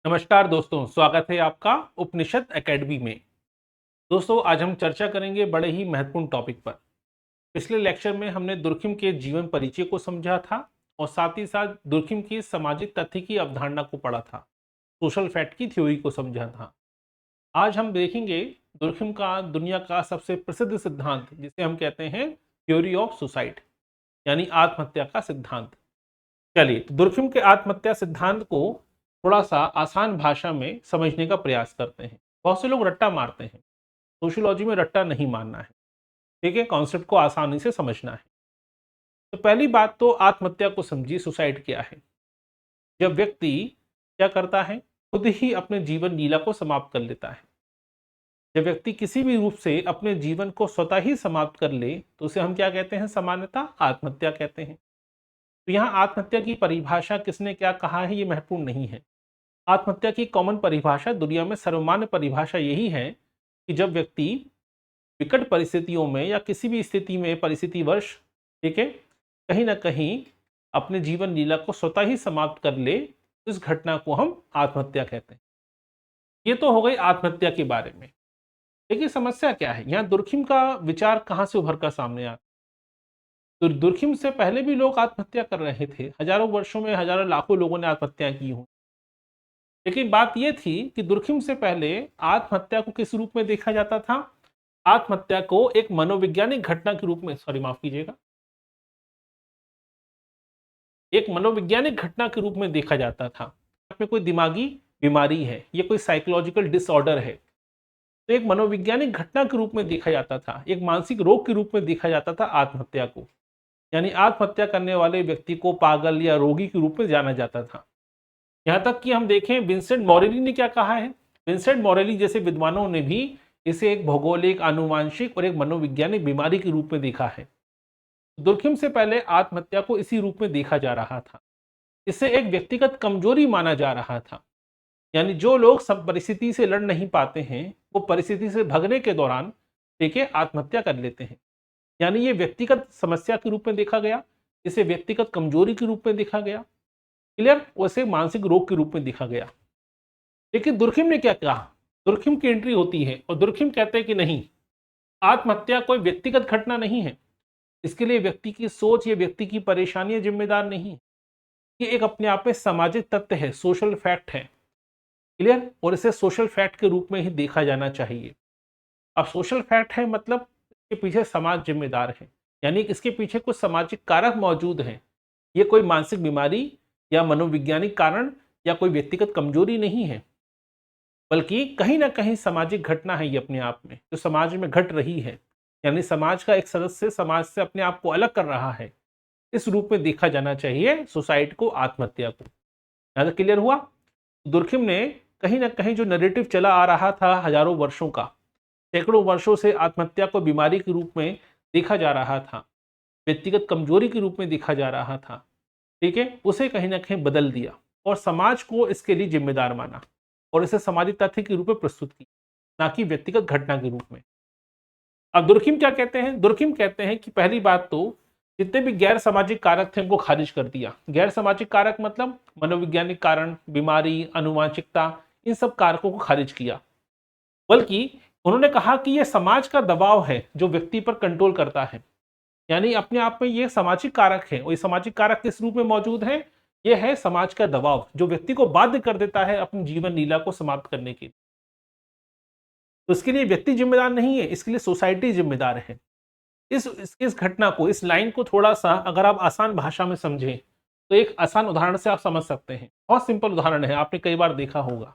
नमस्कार दोस्तों, स्वागत है आपका उपनिषद एकेडमी में। दोस्तों, आज हम चर्चा करेंगे बड़े ही महत्वपूर्ण टॉपिक पर। पिछले लेक्चर में हमने दुर्खिम के जीवन परिचय को समझा था और साथ ही साथ दुर्खिम की सामाजिक तथ्य की अवधारणा को पढ़ा था, सोशल फैक्ट की थ्योरी को समझा था। आज हम देखेंगे दुर्खिम का दुनिया का सबसे प्रसिद्ध सिद्धांत, जिसे हम कहते हैं थ्योरी ऑफ सुसाइड, यानी आत्महत्या का सिद्धांत। चलिए, तो दुर्खिम के आत्महत्या सिद्धांत को थोड़ा सा आसान भाषा में समझने का प्रयास करते हैं। बहुत से लोग रट्टा मारते हैं, सोशियोलॉजी में रट्टा नहीं मारना है। ठीक है, कॉन्सेप्ट को आसानी से समझना है। तो पहली बात तो आत्महत्या को समझिए, सुसाइड क्या है। जब व्यक्ति क्या करता है, खुद ही अपने जीवन लीला को समाप्त कर लेता है। जब व्यक्ति किसी भी रूप से अपने जीवन को स्वतः ही समाप्त कर ले, तो उसे हम क्या कहते हैं, सामान्यतः आत्महत्या कहते हैं। तो यहाँ आत्महत्या की परिभाषा किसने क्या कहा है, ये महत्वपूर्ण नहीं है। आत्महत्या की कॉमन परिभाषा, दुनिया में सर्वमान्य परिभाषा यही है कि जब व्यक्ति विकट परिस्थितियों में या किसी भी स्थिति में परिस्थितिवश, ठीक है, कहीं ना कहीं अपने जीवन लीला को स्वतः ही समाप्त कर ले, इस घटना को हम आत्महत्या कहते हैं। ये तो हो गई आत्महत्या के बारे में। लेकिन समस्या क्या है, यहाँ दुर्खिम का विचार कहाँ से उभर कर सामने आता। तो दुर्खिम से पहले भी लोग आत्महत्या कर रहे थे, हजारों वर्षों में हजारों लाखों लोगों ने आत्महत्या की हूँ। लेकिन बात यह थी कि दुर्खिम से पहले आत्महत्या को किस रूप में देखा जाता था। आत्महत्या को एक मनोवैज्ञानिक घटना के रूप में, सॉरी माफ कीजिएगा, एक मनोवैज्ञानिक घटना के रूप में देखा जाता था। में कोई दिमागी बीमारी है, ये कोई साइकोलॉजिकल डिसऑर्डर है, तो एक मनोवैज्ञानिक घटना के रूप में देखा जाता था, एक मानसिक रोग के रूप में देखा जाता था आत्महत्या को। यानी आत्महत्या करने वाले व्यक्ति को पागल या रोगी के रूप में जाना जाता था। यहाँ तक कि हम देखें, विंसेंट मॉरेली ने क्या कहा है। विंसेंट मॉरेली जैसे विद्वानों ने भी इसे एक भौगोलिक, आनुवांशिक और एक मनोवैज्ञानिक बीमारी के रूप में देखा है। दुर्खिम से पहले आत्महत्या को इसी रूप में देखा जा रहा था। इसे एक व्यक्तिगत कमजोरी माना जा रहा था। यानी जो लोग सब परिस्थिति से लड़ नहीं पाते हैं, वो परिस्थिति से भगने के दौरान, ठीक है, आत्महत्या कर लेते हैं। यानी ये व्यक्तिगत समस्या के रूप में देखा गया, इसे व्यक्तिगत कमजोरी के रूप में देखा गया, क्लियर, वैसे मानसिक रोग के रूप में देखा गया। लेकिन दुर्खिम ने क्या कहा, दुर्खिम की एंट्री होती है और दुर्खिम कहते हैं कि नहीं, आत्महत्या कोई व्यक्तिगत घटना नहीं है। इसके लिए व्यक्ति की सोच या व्यक्ति की परेशानियां जिम्मेदार नहीं है। ये एक अपने आप में सामाजिक तथ्य है, सोशल फैक्ट है, क्लियर, और इसे सोशल फैक्ट के रूप में ही देखा जाना चाहिए। अब सोशल फैक्ट है मतलब इसके पीछे समाज जिम्मेदार है, यानी इसके पीछे कुछ सामाजिक कारक मौजूद हैं। ये कोई मानसिक बीमारी या मनोवैज्ञानिक कारण या कोई व्यक्तिगत कमजोरी नहीं है, बल्कि कहीं ना कहीं सामाजिक घटना है ये अपने आप में, जो समाज में घट रही है। यानी समाज का एक सदस्य समाज से अपने आप को अलग कर रहा है। इस रूप में देखा जाना चाहिए सुसाइड को, आत्महत्या को। यहाँ तक क्लियर हुआ। दुर्खिम ने कहीं ना कहीं जो नैरेटिव चला आ रहा था हजारों वर्षों का, सैकड़ों वर्षों से आत्महत्या को बीमारी के रूप में देखा जा रहा था, व्यक्तिगत कमजोरी के रूप में देखा जा रहा था, ठीक है, उसे कहीं ना कहीं बदल दिया और समाज को इसके लिए जिम्मेदार माना और इसे सामाजिक तथ्य के रूप में प्रस्तुत किया, ना कि व्यक्तिगत घटना के रूप में। अब दुर्खिम क्या कहते हैं, दुर्खिम कहते हैं कि पहली बात तो जितने भी गैर सामाजिक कारक थे उनको खारिज कर दिया। गैर सामाजिक कारक मतलब मनोवैज्ञानिक कारण, बीमारी, आनुवांशिकता, इन सब कारकों को खारिज किया। बल्कि उन्होंने कहा कि यह समाज का दबाव है जो व्यक्ति पर कंट्रोल करता है। यानी अपने आप में ये सामाजिक कारक है, और ये सामाजिक कारक किस रूप में मौजूद है, ये है समाज का दबाव जो व्यक्ति को बाध्य कर देता है अपनी जीवन लीला को समाप्त करने के लिए। तो इसके लिए व्यक्ति जिम्मेदार नहीं है, इसके लिए सोसाइटी जिम्मेदार है। इस घटना को, इस लाइन को थोड़ा सा अगर आप आसान भाषा में समझें तो एक आसान उदाहरण से आप समझ सकते हैं। बहुत सिंपल उदाहरण है, आपने कई बार देखा होगा।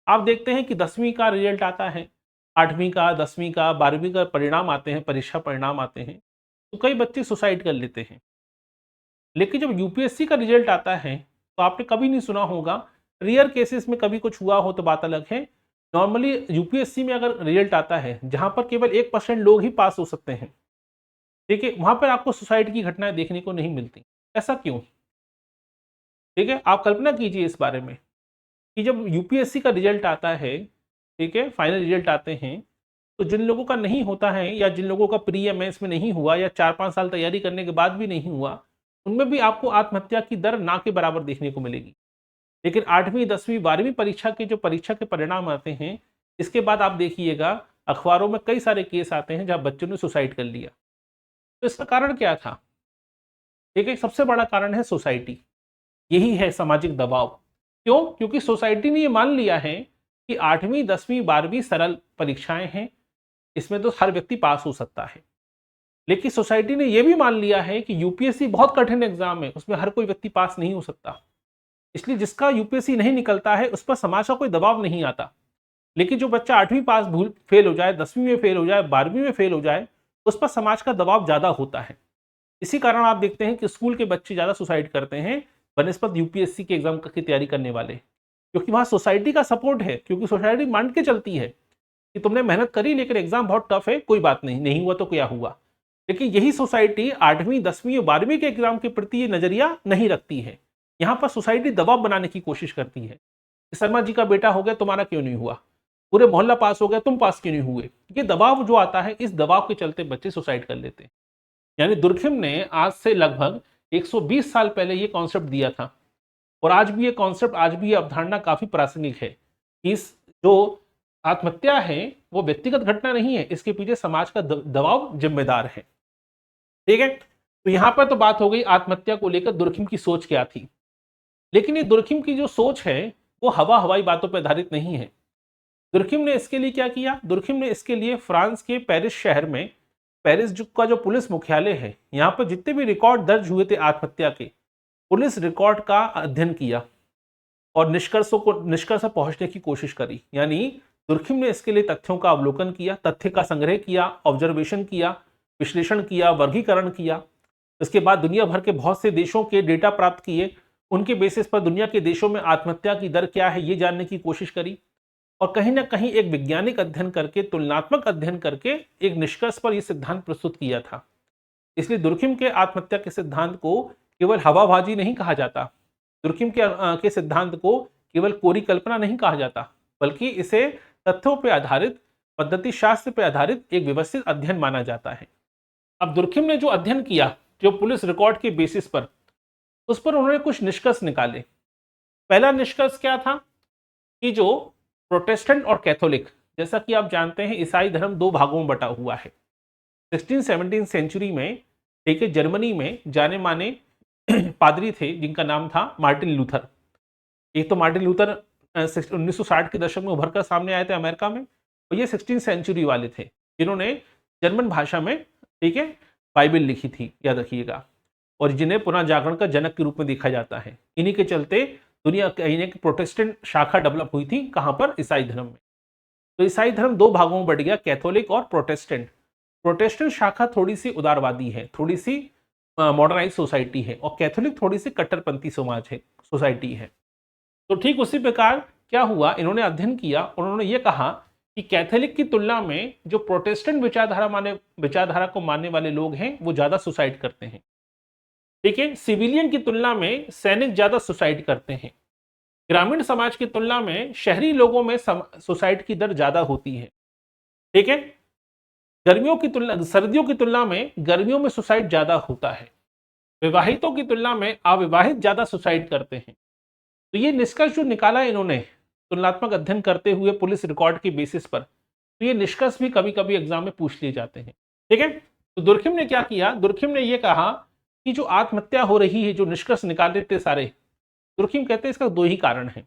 आप देखते हैं कि 10वीं का रिजल्ट आता है, 8वीं का, 10वीं का, 12वीं का परिणाम आते हैं, परीक्षा परिणाम आते हैं, तो कई बच्चे सुसाइड कर लेते हैं। लेकिन जब यूपीएससी का रिजल्ट आता है तो आपने कभी नहीं सुना होगा, रेयर केसेस में कभी कुछ हुआ हो तो बात अलग है। नॉर्मली यूपीएससी में अगर रिजल्ट आता है जहां पर केवल 1% लोग ही पास हो सकते हैं, ठीक है, वहां पर आपको सुसाइड की घटनाएं देखने को नहीं मिलती। ऐसा क्यों? ठीक है, आप कल्पना कीजिए इस बारे में कि जब यूपीएससी का रिजल्ट आता है, ठीक है, फाइनल रिजल्ट आते हैं, तो जिन लोगों का नहीं होता है या जिन लोगों का प्री या मेंस में नहीं हुआ या 4-5 साल तैयारी करने के बाद भी नहीं हुआ, उनमें भी आपको आत्महत्या की दर ना के बराबर देखने को मिलेगी। लेकिन 8वीं 10वीं 12वीं परीक्षा के परिणाम आते हैं, इसके बाद आप देखिएगा अखबारों में कई सारे केस आते हैं जहां बच्चों ने सुसाइड कर लिया। तो इसका कारण क्या था? एक सबसे बड़ा कारण है सोसाइटी, यही है सामाजिक दबाव। क्यों? क्योंकि सोसाइटी ने ये मान लिया है कि 8वीं 10वीं 12वीं सरल परीक्षाएं हैं, इसमें तो हर व्यक्ति पास हो सकता है। लेकिन सोसाइटी ने यह भी मान लिया है कि यूपीएससी बहुत कठिन एग्जाम है, उसमें हर कोई व्यक्ति पास नहीं हो सकता। इसलिए जिसका यूपीएससी नहीं निकलता है उस पर समाज का कोई दबाव नहीं आता। लेकिन जो बच्चा 8वीं पास भूल फेल हो जाए, 10वीं में फेल हो जाए, 12वीं में फेल हो जाए, उस पर समाज का दबाव ज्यादा होता है। इसी कारण आप देखते हैं कि स्कूल के बच्चे ज्यादा सुसाइड करते हैं बनस्पत यूपीएससी के एग्जाम की तैयारी करने वाले, क्योंकि वहां सोसाइटी का सपोर्ट है, क्योंकि सोसाइटी मान के चलती है कि तुमने मेहनत करी लेकिन एग्जाम बहुत टफ है, कोई बात नहीं, नहीं हुआ तो क्या हुआ। लेकिन यही सोसाइटी 8वीं 10वीं और 12वीं के एग्जाम के प्रति ये नजरिया नहीं रखती है। यहाँ पर सोसाइटी दबाव बनाने की कोशिश करती है कि शर्मा जी का बेटा हो गया, तुम्हारा क्यों नहीं हुआ, पूरे मोहल्ला पास हो गया, तुम पास क्यों नहीं हुए। ये दबाव जो आता है, इस दबाव के चलते बच्चे सुसाइड कर लेते हैं। यानी दुर्खिम ने आज से लगभग 120 साल पहले ये कॉन्सेप्ट दिया था, और आज भी ये कॉन्सेप्ट, आज भी ये अवधारणा काफी प्रासंगिक है कि इस जो आत्महत्या है वो व्यक्तिगत घटना नहीं है, इसके पीछे समाज का दबाव जिम्मेदार है। ठीक है, तो यहां पर तो बात हो गई आत्महत्या को लेकर दुर्खिम की सोच क्या थी। लेकिन ये दुर्खिम की जो सोच है वो हवाई बातों पर आधारित नहीं है। दुर्खिम ने इसके लिए क्या किया? दुर्खिम ने इसके लिए फ्रांस के पेरिस शहर में, पेरिस का जो पुलिस मुख्यालय है, यहाँ पर जितने भी रिकॉर्ड दर्ज हुए थे आत्महत्या के, पुलिस रिकॉर्ड का अध्ययन किया और निष्कर्ष पर पहुंचने की कोशिश करी। यानी दुर्खिम ने इसके लिए तथ्यों का अवलोकन किया, तथ्य का संग्रह किया, ऑब्जर्वेशन किया, विश्लेषण किया, वर्गीकरण किया। इसके बाद दुनिया भर के बहुत से देशों के डेटा प्राप्त किए, उनके बेसिस पर दुनिया के देशों में आत्महत्या की दर क्या है ये जानने की कोशिश करी, और कहीं ना कहीं एक वैज्ञानिक अध्ययन करके, तुलनात्मक अध्ययन करके एक निष्कर्ष पर यह सिद्धांत प्रस्तुत किया था। इसलिए दुर्खिम के आत्महत्या के सिद्धांत को केवल हवाबाजी नहीं कहा जाता, दुर्खिम के सिद्धांत को केवल कोरी कल्पना नहीं कहा जाता, बल्कि इसे तथ्यों पर आधारित, पद्धति शास्त्र पर आधारित एक व्यवस्थित अध्ययन माना जाता है। अब दुर्खिम ने जो अध्ययन किया, जो पुलिस रिकॉर्ड के बेसिस पर, उस पर उन्होंने कुछ निष्कर्ष निकाले। पहला निष्कर्ष क्या था कि जो प्रोटेस्टेंट और कैथोलिक, जैसा कि आप जानते हैं ईसाई धर्म दो भागों में बटा हुआ है। 16-17 सेंचुरी में, ठीक है, जर्मनी में जाने माने पादरी थे जिनका नाम था मार्टिन लूथर। एक तो मार्टिन लूथर 1960 के दशक में उभर कर सामने आए थे अमेरिका में, और ये 16 सेंचुरी वाले थे जिन्होंने जर्मन भाषा में, ठीक है, बाइबल लिखी थी, याद रखिएगा, और जिन्हें पुनः जागरण का जनक के रूप में देखा जाता है। इन्हीं के चलते दुनिया की प्रोटेस्टेंट शाखा डेवलप हुई थी, कहां पर? ईसाई धर्म में। तो ईसाई धर्म दो भागों में बढ़ गया, कैथोलिक और प्रोटेस्टेंट। प्रोटेस्टेंट शाखा थोड़ी सी उदारवादी है, थोड़ी सी मॉडर्नाइज सोसाइटी है, और कैथोलिक थोड़ी सी कट्टरपंथी समाज है, सोसाइटी है। तो ठीक उसी प्रकार क्या हुआ, इन्होंने अध्ययन किया और उन्होंने ये कहा कि कैथोलिक की तुलना में जो प्रोटेस्टेंट विचारधारा को मानने वाले लोग हैं वो ज्यादा सुसाइड करते हैं। ठीक है, सिविलियन की तुलना में सैनिक ज्यादा सुसाइड करते हैं। ग्रामीण समाज की तुलना में शहरी लोगों में सुसाइड की दर ज्यादा होती है। ठीक है, सर्दियों की तुलना में गर्मियों में सुसाइड ज्यादा होता है। विवाहितों की तुलना में अविवाहित ज्यादा सुसाइड करते हैं। तो ये निष्कर्ष जो निकाला इन्होंने तुलनात्मक अध्ययन करते हुए पुलिस रिकॉर्ड की बेसिस पर, तो ये निष्कर्ष भी कभी कभी एग्जाम में पूछ लिए जाते हैं। ठीक है, तो दुर्खिम ने क्या किया? दुर्खिम ने ये कहा कि जो आत्महत्या हो रही है, जो निष्कर्ष निकाले थे सारे, दुर्खिम कहते हैं इसका दो ही कारण है।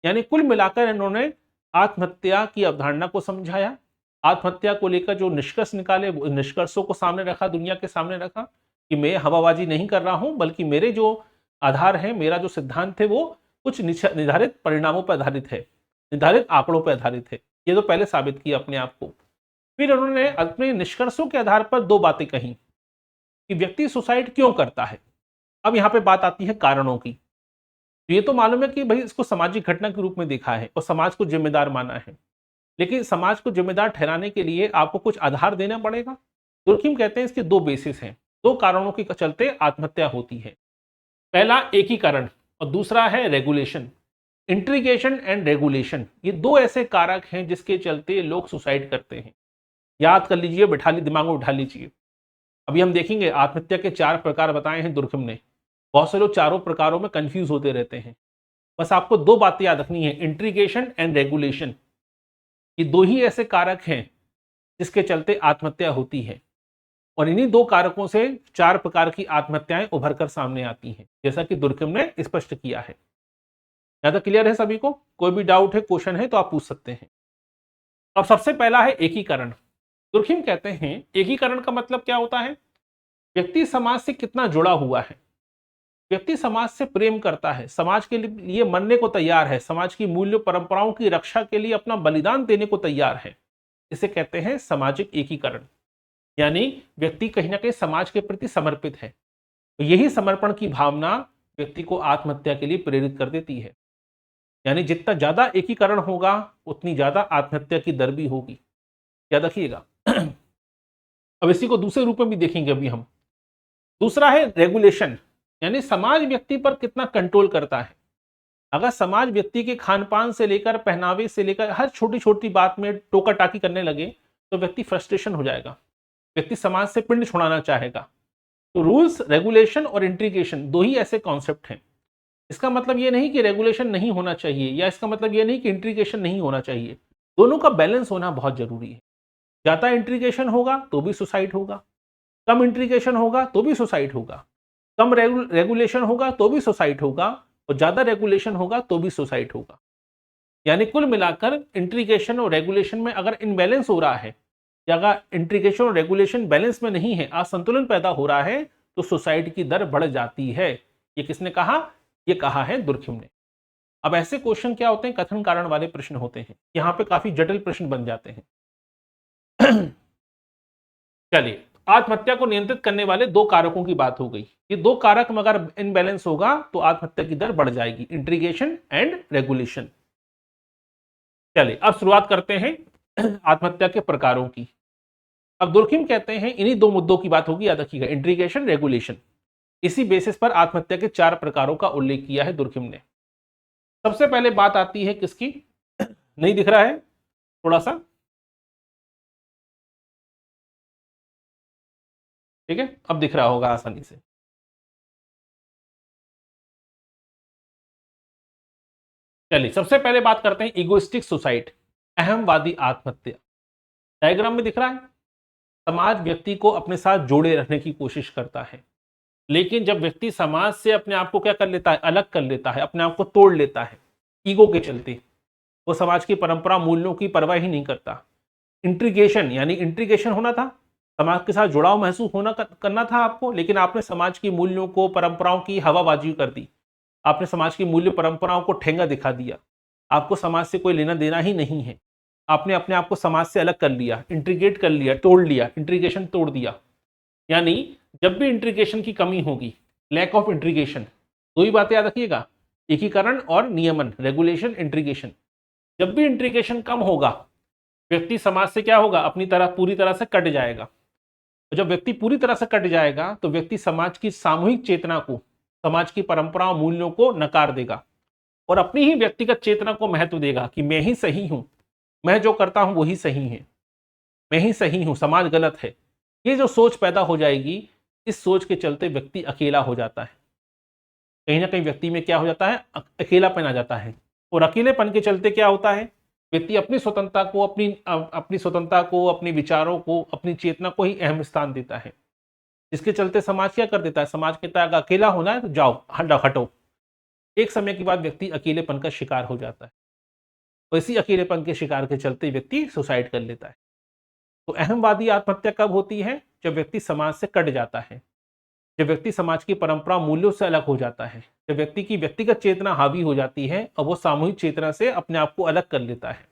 यानी कुल मिलाकर इन्होंने आत्महत्या की अवधारणा को समझाया, आत्महत्या को लेकर जो निष्कर्ष निकाले, निष्कर्षों को सामने रखा, दुनिया के सामने रखा कि मैं हवाबाजी नहीं कर रहा हूं, बल्कि मेरे जो आधार है, मेरा जो सिद्धांत है वो कुछ निर्धारित परिणामों पर आधारित है, निर्धारित आंकड़ों पर आधारित है। ये तो पहले साबित किया अपने आप को। फिर उन्होंने अपने निष्कर्षों के आधार पर दो बातें कही कि व्यक्ति सुसाइड क्यों करता है। अब यहाँ पे बात आती है कारणों की। तो ये तो मालूम है कि भाई इसको सामाजिक घटना के रूप में देखा है और समाज को जिम्मेदार माना है, लेकिन समाज को जिम्मेदार ठहराने के लिए आपको कुछ आधार देना पड़ेगा। दुर्खिम कहते हैं इसके दो बेसिस हैं, दो कारणों के चलते आत्महत्या होती है। पहला एकीकरण और दूसरा है रेगुलेशन। इंट्रीगेशन एंड रेगुलेशन, ये दो ऐसे कारक हैं जिसके चलते लोग सुसाइड करते हैं। याद कर लीजिए, दिमाग में उठा लीजिए। अभी हम देखेंगे आत्महत्या के 4 प्रकार बताए हैं दुर्खिम ने। बहुत से लोग चारों प्रकारों में कंफ्यूज होते रहते हैं, बस आपको दो बातें याद रखनी है, इंट्रीगेशन एंड रेगुलेशन। ये दो ही ऐसे कारक हैं जिसके चलते आत्महत्या होती है, और इन्हीं दो कारकों से 4 प्रकार की आत्महत्याएं उभर कर सामने आती हैं, जैसा कि दुर्कम ने स्पष्ट किया है। यहां तक क्लियर है सभी को? कोई भी डाउट है, क्वेश्चन है तो आप पूछ सकते हैं। अब सबसे पहला है एकीकरण। दुर्कम कहते हैं एकीकरण का मतलब क्या होता है? व्यक्ति समाज से कितना जुड़ा हुआ है, व्यक्ति समाज से प्रेम करता है, समाज के लिए मरने को तैयार है, समाज की मूल्य परंपराओं की रक्षा के लिए अपना बलिदान देने को तैयार है, इसे कहते हैं सामाजिक एकीकरण। यानी व्यक्ति कहीं ना कहीं समाज के प्रति समर्पित है, तो यही समर्पण की भावना व्यक्ति को आत्महत्या के लिए प्रेरित कर देती है। यानी जितना ज्यादा एकीकरण होगा उतनी ज्यादा आत्महत्या की दर भी होगी, याद रखिएगा। अब इसी को दूसरे रूप में भी देखेंगे अभी हम। दूसरा है रेगुलेशन, यानी समाज व्यक्ति पर कितना कंट्रोल करता है। अगर समाज व्यक्ति के खान पान से लेकर पहनावे से लेकर हर छोटी छोटी बात में टोका टाकी करने लगे तो व्यक्ति फ्रस्ट्रेशन हो जाएगा, व्यक्ति समाज से पिंड छुड़ाना चाहेगा। तो रूल्स, रेगुलेशन और इंट्रीगेशन दो ही ऐसे कॉन्सेप्ट हैं। इसका मतलब ये नहीं कि रेगुलेशन नहीं होना चाहिए, या इसका मतलब ये नहीं कि इंट्रीगेशन नहीं होना चाहिए। दोनों का बैलेंस होना बहुत जरूरी है। ज्यादा इंट्रीगेशन होगा तो भी सुसाइड होगा, कम इंट्रीगेशन होगा तो भी सुसाइड होगा, कम रेगुलेशन होगा तो भी सुसाइड होगा, और ज्यादा रेगुलेशन होगा तो भी सुसाइड होगा। यानी कुल मिलाकर इंट्रीगेशन और रेगुलेशन में अगर इनबैलेंस हो रहा है, या अगर इंट्रीगेशन और रेगुलेशन बैलेंस में नहीं है, असंतुलन पैदा हो रहा है, तो सुसाइड की दर बढ़ जाती है। ये किसने कहा? ये कहा है दुर्कम ने। अब ऐसे क्वेश्चन क्या होते हैं? कथन कारण वाले प्रश्न होते हैं। यहां पे काफी जटिल प्रश्न बन जाते हैं। चलिए, आत्महत्या को नियंत्रित करने वाले दो कारकों की बात हो गई। ये दो कारक में अगर इनबैलेंस होगा तो आत्महत्या की दर बढ़ जाएगी, इंट्रीगेशन एंड रेगुलेशन। चलिए अब शुरुआत करते हैं आत्महत्या के प्रकारों की। अब दुर्कम कहते हैं इन्हीं दो मुद्दों की बात होगी, याद रखिएगा, इंट्रीगेशन, रेगुलेशन। इसी बेसिस पर आत्महत्या के 4 प्रकारों का उल्लेख किया है दुर्कम ने। सबसे पहले बात आती है किसकी? नहीं दिख रहा है थोड़ा सा? ठीक है, अब दिख रहा होगा आसानी से। चलिए सबसे पहले बात करते हैं इगोइस्टिक सुसाइड, अहमवादी आत्महत्या। डायग्राम में दिख रहा है, समाज व्यक्ति को अपने साथ जोड़े रखने की कोशिश करता है, लेकिन जब व्यक्ति समाज से अपने आप को क्या कर लेता है? अलग कर लेता है, अपने आप को तोड़ लेता है ईगो के चलते, वो समाज की परंपरा मूल्यों की परवाह ही नहीं करता। इंट्रीगेशन, यानी इंट्रीगेशन होना था, समाज के साथ जुड़ाव महसूस होना करना था आपको, लेकिन आपने समाज की मूल्यों को, परंपराओं की हवाबाजी कर दी। आपने समाज की मूल्य परंपराओं को ठेंगा दिखा दिया। आपको समाज से कोई लेना देना ही नहीं है। आपने अपने आप को समाज से अलग कर लिया, इंट्रीगेट कर लिया, तोड़ लिया, इंट्रीगेशन तोड़ दिया। यानी जब भी इंट्रीगेशन की कमी होगी, लैक ऑफ इंट्रीगेशन, दो ही बातें याद रखिएगा, एकीकरण और नियमन, रेगुलेशन, इंट्रीगेशन। जब भी इंट्रीगेशन कम होगा, व्यक्ति समाज से क्या होगा? अपनी तरह पूरी तरह से कट जाएगा। और जब व्यक्ति पूरी तरह से कट जाएगा तो व्यक्ति समाज की सामूहिक चेतना को, समाज की परंपराओं, मूल्यों को नकार देगा, और अपनी ही व्यक्तिगत चेतना को महत्व देगा कि मैं ही सही हूं, मैं जो करता हूं वही सही है, मैं ही सही हूं, समाज गलत है। ये जो सोच पैदा हो जाएगी, इस सोच के चलते व्यक्ति अकेला हो जाता है। कहीं ना कहीं व्यक्ति में क्या हो जाता है? अकेलापन आ जाता है। और अकेलेपन के चलते क्या होता है? व्यक्ति अपनी स्वतंत्रता को, अपनी स्वतंत्रता को, अपने विचारों को, अपनी चेतना को ही अहम स्थान देता है। इसके चलते समाज क्या कर देता है? समाज कहता है अगर अकेला होना है तो जाओ, हटो। एक समय के बाद व्यक्ति अकेलेपन का शिकार हो जाता है, और इसी अकेलेपन के शिकार के चलते व्यक्ति सुसाइड कर लेता है। तो अहमवादी आत्महत्या कब होती है? जब व्यक्ति समाज से कट जाता है, जब व्यक्ति समाज की परंपरा मूल्यों से अलग हो जाता है, जब व्यक्ति की व्यक्तिगत चेतना हावी हो जाती है और वो सामूहिक चेतना से अपने आप को अलग कर लेता है।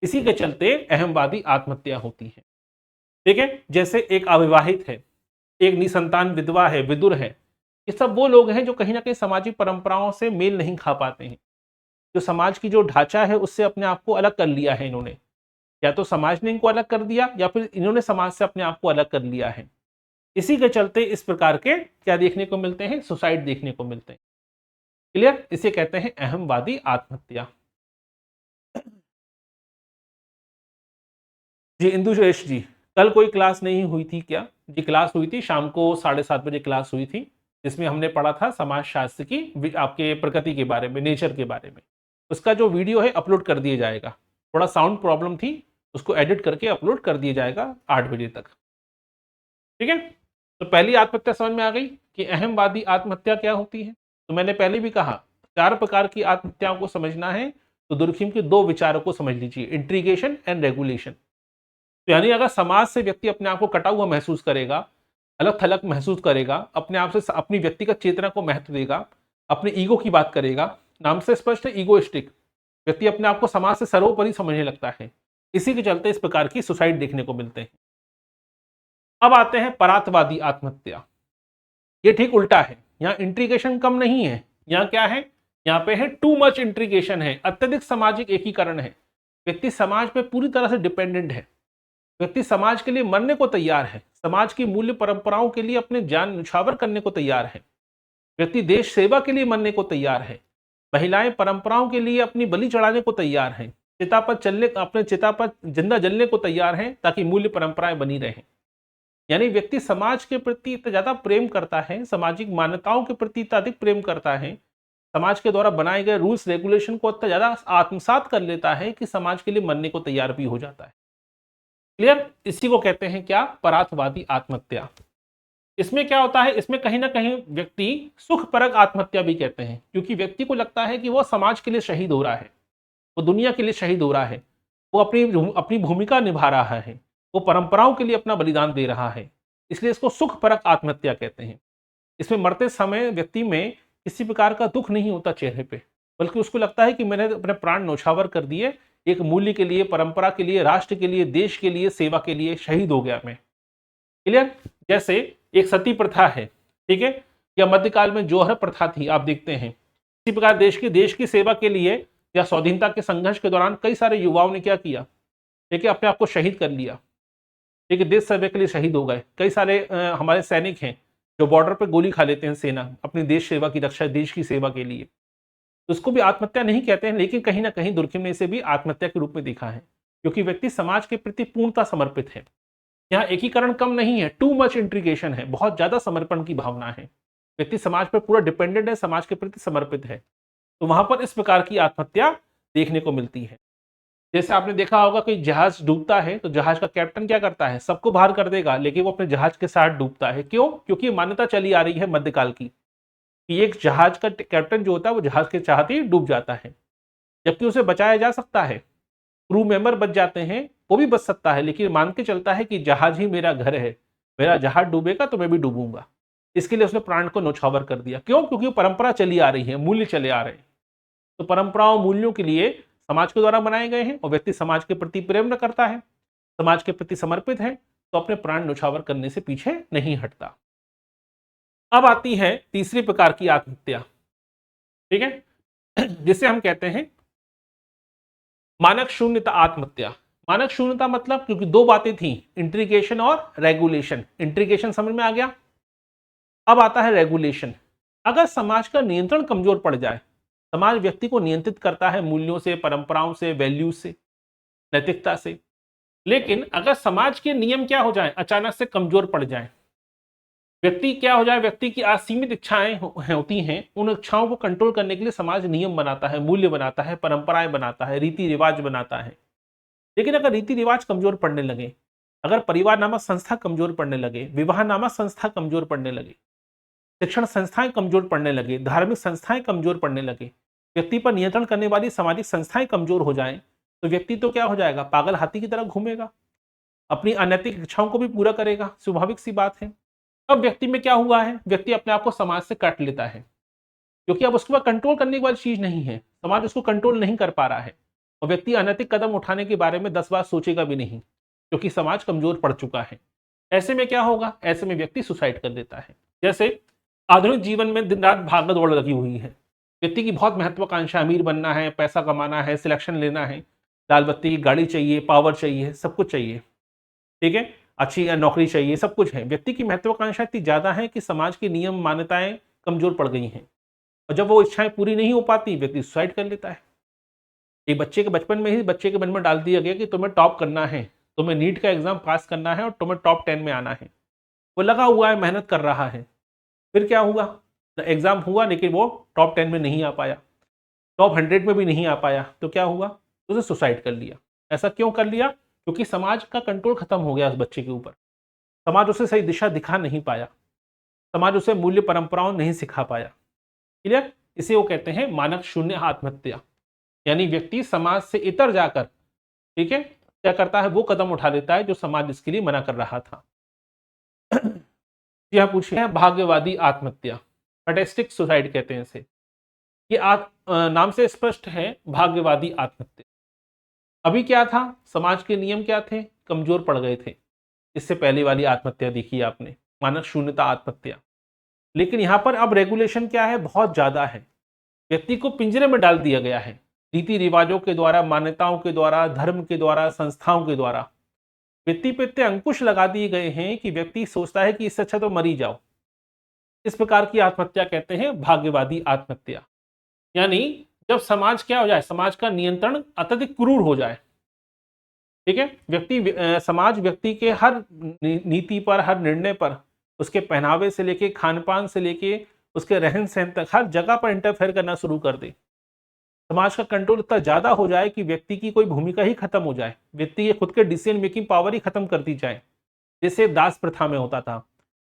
इसी के चलते अहमवादी आत्महत्या होती है। ठीक है, जैसे एक अविवाहित है, एक निसंतान विधवा है, विदुर है, ये सब वो लोग हैं जो कहीं ना कहीं सामाजिक परंपराओं से मेल नहीं खा पाते हैं, जो समाज की जो ढांचा है उससे अपने आप को अलग कर लिया है इन्होंने। या तो समाज ने इनको अलग कर दिया, या फिर इन्होंने समाज से अपने आप को अलग कर लिया है। इसी के चलते इस प्रकार के क्या देखने को मिलते हैं? सुसाइड देखने को मिलते हैं। क्लियर? इसे कहते हैं अहमवादी आत्महत्या। जी इंदु सुरेश जी, कल कोई क्लास नहीं हुई थी क्या? जी क्लास हुई थी, शाम को 7:30 बजे क्लास हुई थी। जिसमें हमने पढ़ा था समाजशास्त्र की आपके प्रकृति के बारे में, नेचर के बारे में। उसका जो वीडियो है अपलोड कर दिया जाएगा। थोड़ा साउंड प्रॉब्लम थी, उसको एडिट करके अपलोड कर दिया जाएगा 8 बजे तक। ठीक है, तो पहली आत्महत्या समझ में आ गई कि अहमवादी आत्महत्या क्या होती है। तो मैंने पहले भी कहा 4 प्रकार की आत्महत्याओं को समझना है तो दुर्खिम के 2 विचारों को समझ लीजिए, इंट्रीगेशन एंड रेगुलेशन। तो यानी अगर समाज से व्यक्ति अपने आप को कटा हुआ महसूस करेगा, अलग थलग महसूस करेगा, अपने आप से अपनी व्यक्तिगत चेतना को महत्व देगा, अपने ईगो की बात करेगा, नाम से स्पष्ट है ईगोइस्टिक, व्यक्ति अपने आप को समाज से सर्वोपरि समझने लगता है। इसी के चलते इस प्रकार की सुसाइड देखने को मिलते हैं। अब आते हैं परार्थवादी आत्महत्या। ये ठीक उल्टा है, यहाँ इंट्रीगेशन कम नहीं है, यहाँ क्या है, यहाँ पे है टू मच इंट्रीगेशन है, अत्यधिक सामाजिक एकीकरण है। व्यक्ति समाज पे पूरी तरह से डिपेंडेंट है, व्यक्ति समाज के लिए मरने को तैयार है, समाज की मूल्य परंपराओं के लिए अपने जान न्यौछावर करने को तैयार है, व्यक्ति देश सेवा के लिए मरने को तैयार है, महिलाएं परंपराओं के लिए अपनी बलि चढ़ाने को तैयार हैं, चिता पर चलने, अपने चिता पर जिंदा जलने को तैयार हैं ताकि मूल्य परंपराएं बनी रहें। यानी व्यक्ति समाज के प्रति इतना ज्यादा प्रेम करता है, सामाजिक मान्यताओं के प्रति इतना अधिक प्रेम करता है, समाज के द्वारा बनाए गए रूल्स रेगुलेशन को इतना ज्यादा आत्मसात कर लेता है कि समाज के लिए मरने को तैयार भी हो जाता है। क्लियर? इसी को कहते हैं क्या, परार्थवादी आत्महत्या। इसमें क्या होता है, इसमें कहीं ना कहीं व्यक्ति सुखपरक आत्महत्या भी कहते हैं, क्योंकि व्यक्ति को लगता है कि वो समाज के लिए शहीद हो रहा है, वो दुनिया के लिए शहीद हो रहा है, वो अपनी अपनी भूमिका निभा रहा है, वो परंपराओं के लिए अपना बलिदान दे रहा है, इसलिए इसको सुखपरक आत्महत्या कहते हैं। इसमें मरते समय व्यक्ति में किसी प्रकार का दुख नहीं होता चेहरे पे, बल्कि उसको लगता है कि मैंने अपने प्राण न्यौछावर कर दिए, एक मूल्य के लिए, परंपरा के लिए, राष्ट्र के लिए, देश के लिए, सेवा के लिए शहीद हो गया मैं। क्लियर? जैसे एक सती प्रथा है, ठीक है, या मध्यकाल में जौहर प्रथा थी, आप देखते हैं। इसी प्रकार देश की सेवा के लिए या स्वाधीनता के संघर्ष के दौरान कई सारे युवाओं ने क्या किया, ठीक है, अपने आप को शहीद कर लिया, ठीक है, देश सेवा के लिए शहीद हो गए। कई सारे हमारे सैनिक हैं जो बॉर्डर पर गोली खा लेते हैं, सेना अपनी देश सेवा की रक्षा, देश की सेवा के लिए, तो उसको भी आत्महत्या नहीं कहते हैं, लेकिन कहीं ना कहीं दुर्खिम ने इसे भी आत्महत्या के रूप में देखा है, क्योंकि व्यक्ति समाज के प्रति पूर्णता समर्पित है। यहाँ एकीकरण कम नहीं है, टू मच इंट्रीगेशन है, बहुत ज्यादा समर्पण की भावना है, व्यक्ति समाज पर पूरा डिपेंडेंट है, समाज के प्रति समर्पित है, तो वहां पर इस प्रकार की आत्महत्या देखने को मिलती है। जैसे आपने देखा होगा कि जहाज डूबता है तो जहाज का कैप्टन क्या करता है, सबको बाहर कर देगा, लेकिन वो अपने जहाज के साथ डूबता है। क्यों? क्योंकि मान्यता चली आ रही है मध्यकाल की कि एक जहाज का कैप्टन जो होता है वो जहाज के चाहते ही डूब जाता है, जबकि उसे बचाया जा सकता है, क्रू मेंबर बच जाते हैं, वो भी बच सकता है, लेकिन मान के चलता है कि जहाज ही मेरा घर है, मेरा जहाज डूबेगा तो मैं भी डूबूंगा। इसके लिए उसने प्राण को न्यौछावर कर दिया। क्यों? क्योंकि वो परंपरा चली आ रही है, मूल्य चले आ रहे हैं, तो परंपराओं मूल्यों के लिए समाज के द्वारा बनाए गए हैं, और व्यक्ति समाज के प्रति प्रेम करता है, समाज के प्रति समर्पित है, तो अपने प्राण न्यौछावर करने से पीछे नहीं हटता। अब आती है तीसरी प्रकार की आत्महत्या, ठीक है, जिसे हम कहते हैं मानक शून्यता आत्महत्या। मानक शून्यता मतलब, क्योंकि 2 बातें थी, इंट्रीगेशन और रेगुलेशन। इंट्रीगेशन समझ में आ गया। अब आता है रेगुलेशन। अगर समाज का नियंत्रण कमजोर पड़ जाए, समाज व्यक्ति को नियंत्रित करता है मूल्यों से, परंपराओं से, वैल्यूज से, नैतिकता से, लेकिन अगर समाज के नियम क्या हो जाए, अचानक से कमजोर पड़ जाए, व्यक्ति क्या हो जाए, व्यक्ति की असीमित इच्छाएं होती हैं, उन इच्छाओं को कंट्रोल करने के लिए समाज नियम बनाता है, मूल्य बनाता है, परंपराएं बनाता है, रीति रिवाज बनाता है। लेकिन अगर रीति रिवाज कमजोर पड़ने लगे, अगर परिवार नामक संस्था कमजोर पड़ने लगे, विवाह नामक संस्था कमजोर पड़ने लगे, शिक्षण संस्थाएं कमजोर पड़ने लगे, धार्मिक संस्थाएं कमजोर पड़ने लगे, व्यक्ति पर नियंत्रण करने वाली सामाजिक संस्थाएं कमजोर हो जाएं, तो व्यक्ति तो क्या हो जाएगा, पागल हाथी की तरह घूमेगा, अपनी अनैतिक इच्छाओं को भी पूरा करेगा, स्वाभाविक सी बात है। अब व्यक्ति में क्या हुआ है, व्यक्ति अपने आप को समाज से काट लेता है, क्योंकि अब उसके पास कंट्रोल करने वाली चीज नहीं है, समाज उसको कंट्रोल नहीं कर पा रहा है, और व्यक्ति अनैतिक कदम उठाने के बारे में 10 बार सोचेगा भी नहीं, क्योंकि समाज कमजोर पड़ चुका है। ऐसे में क्या होगा, ऐसे में व्यक्ति सुसाइड कर देता है। जैसे आधुनिक जीवन में दिन रात भागना दौड़ लगी हुई है, व्यक्ति की बहुत महत्वाकांक्षा, अमीर बनना है, पैसा कमाना है, सिलेक्शन लेना है, लाल बत्ती की गाड़ी चाहिए, पावर चाहिए, सब कुछ चाहिए, ठीक है, अच्छी नौकरी चाहिए, सब कुछ है। व्यक्ति की महत्वाकांक्षा इतनी ज्यादा है कि समाज के नियम मान्यताएं कमजोर पड़ गई हैं, और जब वो इच्छाएं पूरी नहीं हो पाती, व्यक्ति सुसाइड कर लेता है। एक बच्चे के बचपन में ही बच्चे के मन में डाल दिया गया कि तुम्हें टॉप करना है, तुम्हें नीट का एग्जाम पास करना है और तुम्हें टॉप 10 में आना है, वो लगा हुआ है, मेहनत कर रहा है, फिर क्या हुआ, एग्जाम हुआ लेकिन वो टॉप 10 में नहीं आ पाया, टॉप 100 में भी नहीं आ पाया, तो क्या हुआ, उसने सुसाइड कर लिया। ऐसा क्यों कर लिया, क्योंकि समाज का कंट्रोल खत्म हो गया उस बच्चे के ऊपर, समाज उसे सही दिशा दिखा नहीं पाया, समाज उसे मूल्य परंपराओं नहीं सिखा पाया। क्लियर, इसे वो कहते हैं मानक शून्य आत्महत्या। यानी व्यक्ति समाज से इतर जाकर, ठीक है, क्या करता है, वो कदम उठा लेता है जो समाज इसके लिए मना कर रहा था। यह पूछे हैं भाग्यवादी आत्महत्या, फैंटास्टिक सुसाइड कहते हैं इसे। ये नाम से स्पष्ट है, भाग्यवादी आत्महत्या। अभी क्या था, समाज के नियम क्या थे, कमजोर पड़ गए थे। इससे पहले वाली आत्महत्या देखी आपने, मानक शून्यता आत्महत्या। लेकिन यहां पर अब रेगुलेशन क्या है, बहुत ज्यादा है। व्यक्ति को पिंजरे में डाल दिया गया है, रीति रिवाजों के द्वारा, मान्यताओं के द्वारा, धर्म के द्वारा, संस्थाओं के द्वारा व्यक्ति पे इतने अंकुश लगा दिए गए हैं कि व्यक्ति सोचता है कि इससे अच्छा तो मर ही जाओ। इस प्रकार की आत्महत्या कहते हैं भाग्यवादी आत्महत्या। यानी जब समाज क्या हो जाए, समाज का नियंत्रण अत्यधिक क्रूर हो जाए, ठीक है, समाज व्यक्ति के हर नीति पर, हर निर्णय पर, उसके पहनावे से लेके, खान पान से लेके, उसके रहन सहन तक, हर जगह पर इंटरफेयर करना शुरू कर दे। समाज का कंट्रोल इतना ज्यादा हो जाए कि व्यक्ति की कोई भूमिका ही खत्म हो जाए, व्यक्ति के खुद के डिसीजन मेकिंग पावर ही खत्म कर दी जाए, जैसे दास प्रथा में होता था।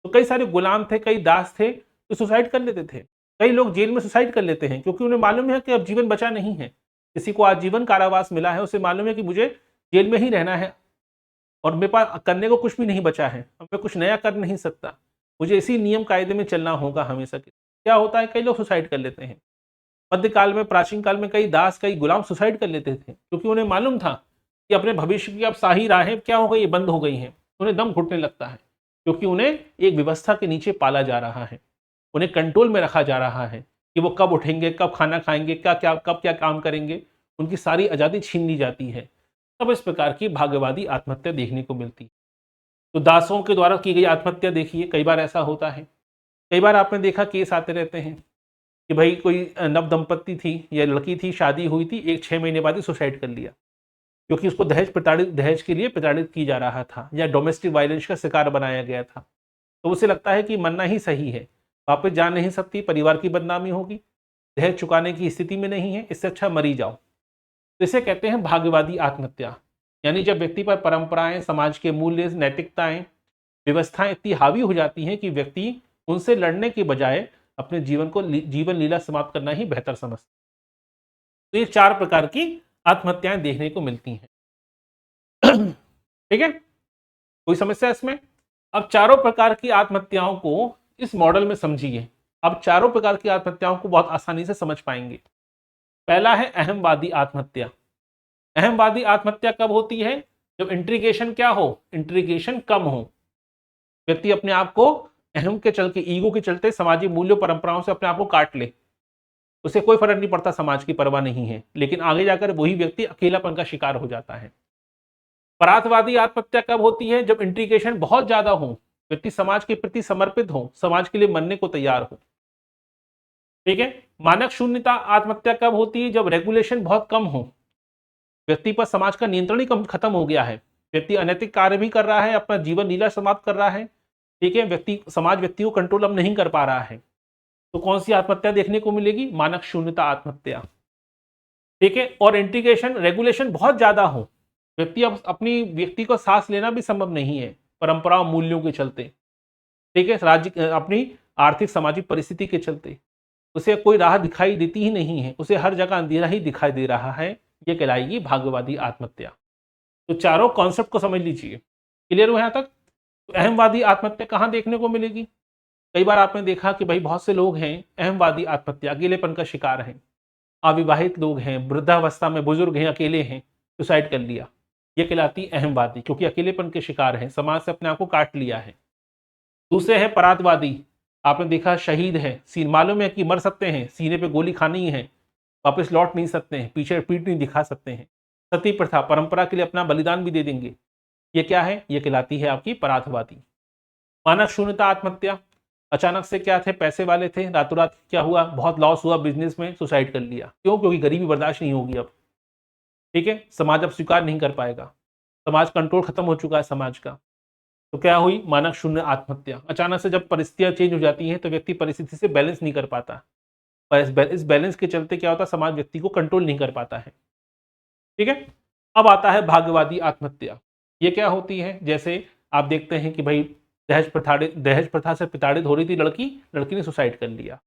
तो कई सारे गुलाम थे, कई दास थे जो सुसाइड कर लेते थे। कई लोग जेल में सुसाइड कर लेते हैं क्योंकि उन्हें मालूम है कि अब जीवन बचा नहीं है। किसी को आजीवन कारावास मिला है, उसे मालूम है कि मुझे जेल में ही रहना है और मेरे पास करने को कुछ भी नहीं बचा है, अब मैं कुछ नया कर नहीं सकता, मुझे इसी नियम कायदे में चलना होगा हमेशा के। क्या होता है, कई लोग सुसाइड कर लेते हैं। मध्यकाल में, प्राचीन काल में कई दास, कई गुलाम सुसाइड कर लेते थे क्योंकि उन्हें मालूम था कि अपने भविष्य की अब साही राहें क्या हो गई, बंद हो गई हैं। उन्हें दम घुटने लगता है क्योंकि उन्हें एक व्यवस्था के नीचे पाला जा रहा है, उन्हें कंट्रोल में रखा जा रहा है कि वो कब उठेंगे, कब खाना खाएंगे, कब क्या काम करेंगे, उनकी सारी आज़ादी छीन ली जाती है। तब इस प्रकार की भाग्यवादी आत्महत्या देखने को मिलती है। तो दासों के द्वारा की गई आत्महत्या देखिए, कई बार ऐसा होता है। कई बार आपने देखा केस आते रहते हैं कि भाई कोई नव दंपत्ति थी या लड़की थी, शादी हुई थी, 6 महीने बाद ही सुसाइड कर लिया क्योंकि उसको दहेज के लिए प्रताड़ित की जा रहा था या डोमेस्टिक वायलेंस का शिकार बनाया गया था। तो उसे लगता है कि मरना ही सही है, वापस जा नहीं सकती, परिवार की बदनामी होगी, दहेज चुकाने की स्थिति में नहीं है, इससे अच्छा मर ही जाओ। तो इसे कहते हैं भाग्यवादी आत्महत्या। यानी जब व्यक्ति पर परंपराएं, समाज के मूल्य, नैतिकताएं, व्यवस्थाएं इतनी हावी हो जाती हैं कि व्यक्ति उनसे लड़ने के बजाय अपने जीवन लीला समाप्त करना ही बेहतर समझता है। तो ये 4 प्रकार की आत्महत्याएं देखने को मिलती हैं। ठीक है, कोई समस्या इसमें? अब चारों प्रकार की आत्महत्याओं को इस मॉडल में समझिए। अब चारों प्रकार की आत्महत्याओं को बहुत आसानी से समझ पाएंगे। पहला है अहमवादी आत्महत्या। अहमवादी आत्महत्या कब होती है? जब इंट्रीगेशन क्या हो, इंट्रीगेशन कम हो, व्यक्ति अपने आप को अहम के चलते, ईगो के चलते सामाजिक मूल्यों परंपराओं से अपने आप को काट ले, उसे कोई फर्क नहीं पड़ता, समाज की परवाह नहीं है, लेकिन आगे जाकर वही व्यक्ति अकेलापन का शिकार हो जाता है। परार्थवादी आत्महत्या कब होती है? जब इंट्रीगेशन बहुत ज्यादा हो, व्यक्ति समाज के प्रति समर्पित हो, समाज के लिए मरने को तैयार हो। ठीक है। मानक शून्यता आत्महत्या कब होती है? जब रेगुलेशन बहुत कम हो, व्यक्ति पर समाज का नियंत्रण ही कम खत्म हो गया है, व्यक्ति अनैतिक कार्य भी कर रहा है, अपना जीवन लीला समाप्त कर रहा है। ठीक है, समाज व्यक्ति को कंट्रोल अब नहीं कर पा रहा है, तो कौन सी आत्महत्या देखने को मिलेगी? मानक शून्यता आत्महत्या। ठीक है, और इंटीग्रेशन, रेगुलेशन बहुत ज्यादा हो, व्यक्ति को सांस लेना भी संभव नहीं है परंपराओं, मूल्यों के चलते। ठीक है, राज्य अपनी आर्थिक सामाजिक परिस्थिति के चलते उसे कोई राह दिखाई देती ही नहीं है, उसे हर जगह अंधेरा ही दिखाई दे रहा है, ये कहलाएगी भाग्यवादी आत्महत्या। तो चारों कॉन्सेप्ट को समझ लीजिए। क्लियर हुआ यहाँ तक? तो अहमवादी आत्महत्या कहाँ देखने को मिलेगी? कई बार आपने देखा कि भाई बहुत से लोग हैं अहमवादी आत्महत्या, अकेलेपन का शिकार हैं, अविवाहित लोग हैं, वृद्धावस्था में बुजुर्ग हैं, अकेले हैं, सुसाइड कर लिया, ये कहलाती अहमवादी, क्योंकि अकेलेपन के शिकार हैं, समाज से अपने आप को काट लिया है। दूसरे है परातवादी, आपने देखा शहीद है, मालूम है कि मर सकते हैं, सीने पे गोली खानी है, वापस लौट नहीं सकते हैं, पीछे पीठ नहीं दिखा सकते हैं, सती प्रथा, परंपरा के लिए अपना बलिदान भी दे देंगे, ये क्या है? ये कहलाती है आपकी परार्थवादी। मानक शून्यता आत्महत्या, अचानक से क्या थे, पैसे वाले थे, रातों रात क्या हुआ, बहुत लॉस हुआ बिजनेस में, सुसाइड कर लिया। क्यों? क्योंकि गरीबी बर्दाश्त नहीं होगी अब। ठीक है, समाज अब स्वीकार नहीं कर पाएगा, समाज कंट्रोल खत्म हो चुका है समाज का, तो क्या हुई, मानक शून्य आत्महत्या। अचानक से जब परिस्थितियां चेंज हो जाती हैं तो व्यक्ति परिस्थिति से बैलेंस नहीं कर पाता, और इस बैलेंस के चलते क्या होता है, समाज व्यक्ति को कंट्रोल नहीं कर पाता है। ठीक है। अब आता है भाग्यवादी आत्महत्या। ये क्या होती है, जैसे आप देखते हैं कि भाई दहेज प्रथा से प्रताड़ित हो रही थी लड़की, लड़की ने सुसाइड कर लिया।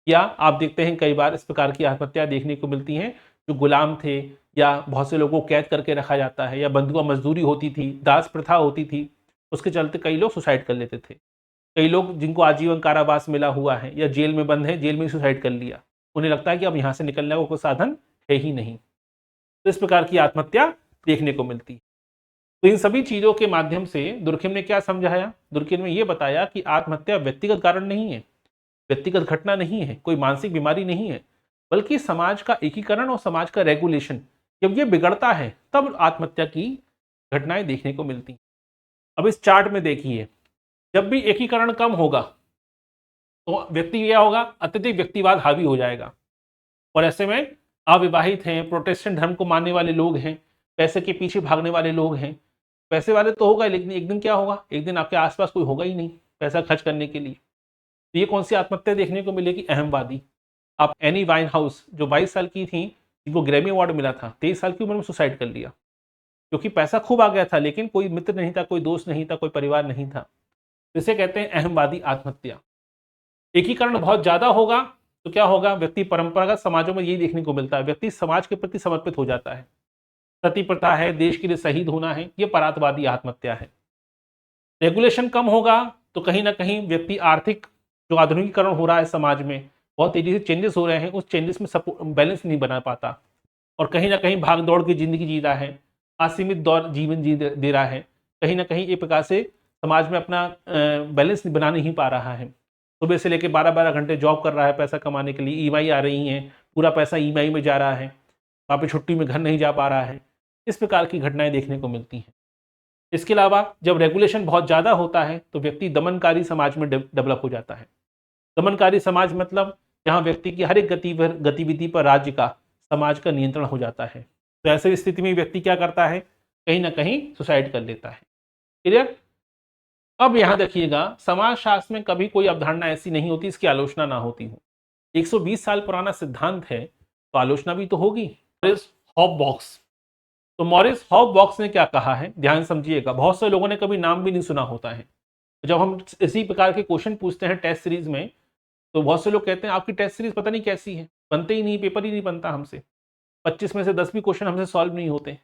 या आप देखते हैं कई बार इस प्रकार की आत्महत्या देखने को मिलती हैं, जो गुलाम थे या बहुत से लोगों को कैद करके रखा जाता है, या बंधुआ मजदूरी होती थी, दास प्रथा होती थी, उसके चलते कई लोग सुसाइड कर लेते थे। कई लोग जिनको आजीवन कारावास मिला हुआ है या जेल में बंद है, जेल में सुसाइड कर लिया, उन्हें लगता है कि अब यहाँ से निकलने का कोई साधन है ही नहीं। तो इस प्रकार की आत्महत्या देखने को मिलती है। तो इन सभी चीजों के माध्यम से दुर्खिम ने क्या समझाया, दुर्खिम ने यह बताया कि आत्महत्या व्यक्तिगत कारण नहीं है, व्यक्तिगत घटना नहीं है, कोई मानसिक बीमारी नहीं है, बल्कि समाज का एकीकरण और समाज का रेगुलेशन, जब ये बिगड़ता है तब आत्महत्या की घटनाएं देखने को मिलती हैं। अब इस चार्ट में देखिए, जब भी एकीकरण कम होगा तो व्यक्ति क्या होगा, अत्यधिक व्यक्तिवाद हावी हो जाएगा, और ऐसे में अविवाहित हैं, प्रोटेस्टेंट धर्म को मानने वाले लोग हैं, पैसे के पीछे भागने वाले लोग हैं, पैसे वाले तो होगा, लेकिन एक दिन क्या होगा, एक दिन आपके आसपास कोई होगा ही नहीं पैसा खर्च करने के लिए। तो ये कौन सी आत्महत्या देखने को मिलेगी, अहमवादी। आप एनी वाइन हाउस जो 22 साल की थी, जिनको ग्रैमी अवार्ड मिला था, 23 साल की उम्र में सुसाइड कर लिया, क्योंकि पैसा खूब आ गया था, लेकिन कोई मित्र नहीं था, कोई दोस्त नहीं था, कोई परिवार नहीं था। इसे कहते हैं अहमवादी आत्महत्या। एकीकरण बहुत ज्यादा होगा तो क्या होगा, व्यक्ति परंपरागत समाजों में यही देखने को मिलता है, व्यक्ति समाज के प्रति समर्पित हो जाता है। सती प्रथा है, देश के लिए शहीद होना है, ये परातवादी आत्महत्या है। रेगुलेशन कम होगा तो कहीं ना कहीं व्यक्ति आर्थिक, जो आधुनिकीकरण हो रहा है समाज में, बहुत तेजी से चेंजेस हो रहे हैं, उस चेंजेस में बैलेंस नहीं बना पाता, और कहीं ना कहीं भाग दौड़ की जिंदगी जी रहा है, असीमित दौर जीवन दे रहा है, कहीं ना कहीं एक प्रकार से समाज में अपना बैलेंस बना नहीं पा रहा है। सुबह से लेकर 12-12 घंटे जॉब कर रहा है पैसा कमाने के लिए, ईएमआई आ रही हैं, पूरा पैसा ईएमआई में जा रहा है, वहाँ पे छुट्टी में घर नहीं जा पा रहा है। इस प्रकार की घटनाएं देखने को मिलती हैं। इसके अलावा जब रेगुलेशन बहुत ज़्यादा होता है तो व्यक्ति दमनकारी समाज में डेवलप हो जाता है। दमनकारी समाज मतलब जहाँ व्यक्ति की हर एक गतिविधि पर राज्य का, समाज का नियंत्रण हो जाता है। तो ऐसी स्थिति में व्यक्ति क्या करता है, कहीं ना कहीं सुसाइड कर लेता है। क्लियर। अब यहाँ देखिएगा, समाज शास्त्र में कभी कोई अवधारणा ऐसी नहीं होती इसकी आलोचना ना होती हो। 120 साल पुराना सिद्धांत है तो आलोचना भी तो होगी। मॉरिस हॉबबॉक्स, तो मॉरिस हॉबबॉक्स ने क्या कहा है, ध्यान समझिएगा। बहुत से लोगों ने कभी नाम भी नहीं सुना होता है। जब हम इसी प्रकार के क्वेश्चन पूछते हैं टेस्ट सीरीज में, तो बहुत से लोग कहते हैं आपकी टेस्ट सीरीज पता नहीं कैसी है, बनते ही नहीं, पेपर ही नहीं बनता हमसे, 25 में से 10 भी क्वेश्चन हमसे सॉल्व नहीं होते।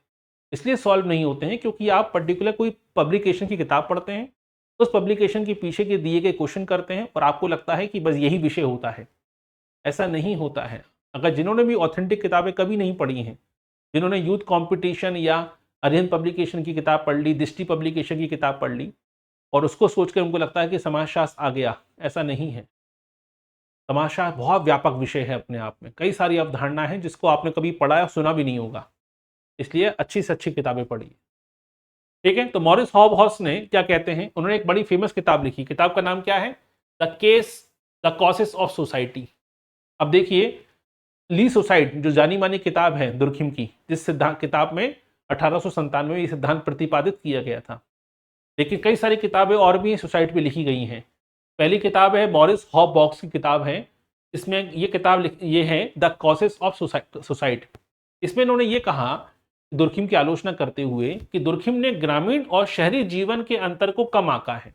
इसलिए सॉल्व नहीं होते हैं क्योंकि आप पर्टिकुलर कोई पब्लिकेशन की किताब पढ़ते हैं, उस पब्लिकेशन के पीछे के दिए गए क्वेश्चन करते हैं और आपको लगता है कि बस यही विषय होता है। ऐसा नहीं होता है। अगर जिन्होंने भी ऑथेंटिक किताबें कभी नहीं पढ़ी हैं, जिन्होंने यूथ कंपटीशन या अरिहंत पब्लिकेशन की किताब पढ़ ली, दृष्टि पब्लिकेशन की किताब पढ़ ली, और उसको सोचकर उनको लगता है कि समाजशास्त्र आ गया, ऐसा नहीं है। समाजशास्त्र बहुत व्यापक विषय है अपने आप में, कई सारी अवधारणा है जिसको आपने कभी पढ़ा या सुना भी नहीं होगा। इसलिए अच्छी से अच्छी किताबें पढ़िए। ठीक है। तो मॉरिस हॉबहॉस ने क्या कहते हैं, उन्होंने एक बड़ी फेमस किताब लिखी। किताब का नाम क्या है, द कॉसेस ऑफ सोसाइटी। अब देखिए, ली सुसाइड जो जानी मानी किताब है दुर्खिम की, जिस सिद्धांत किताब में 1897 में ये सिद्धांत प्रतिपादित किया गया था, लेकिन कई सारी किताबें और भी सुसाइड पे लिखी गई हैं। पहली किताब है मॉरिस हॉबबॉक्स की किताब है, इसमें ये किताब ये है द कॉसेस ऑफ सुसाइड। इसमें इन्होंने ये कहा दुर्खिम की आलोचना करते हुए कि दुर्खिम ने ग्रामीण और शहरी जीवन के अंतर को कम आंका है।